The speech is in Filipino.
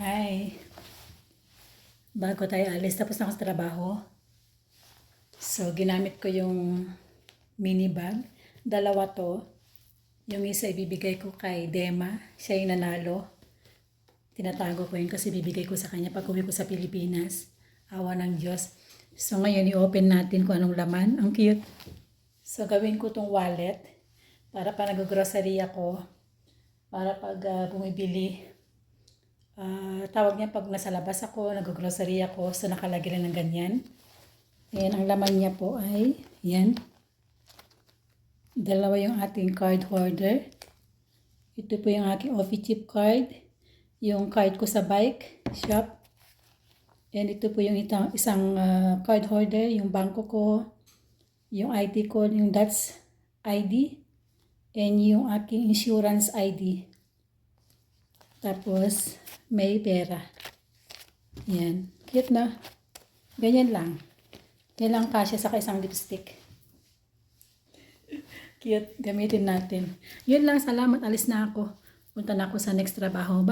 Hi. Bago tayo alis, tapos na ako sa trabaho. So, ginamit ko yung mini bag. Dalawa to. Yung isa ibibigay ko kay Dema. Siya yung nanalo. Tinatago ko yun kasi bibigay ko sa kanya pag uwi ko sa Pilipinas. Awa ng Diyos. So, ngayon i-open natin kung anong laman. Ang cute. So, gawin ko tong wallet para pa nag-grocery ako. Para pag bumibili. Tawag niya pag nasa labas ako, nag-grocery ako, so nakalagay lang ng ganyan. Ayan, ang laman niya po ay, yan. Dalawa yung ating card holder. Ito po yung aking office chip card. Yung card ko sa bike shop. And ito po yung isang card holder, yung bangko ko, yung ID ko, yung DOTS ID, and yung aking insurance ID. Tapos, may pera. Yan. Cute na. Ganyan lang. Yan lang kasya sa isang lipstick. Cute. Gamitin natin. Yun lang. Salamat. Alis na ako. Punta na ako sa next trabaho. Bye.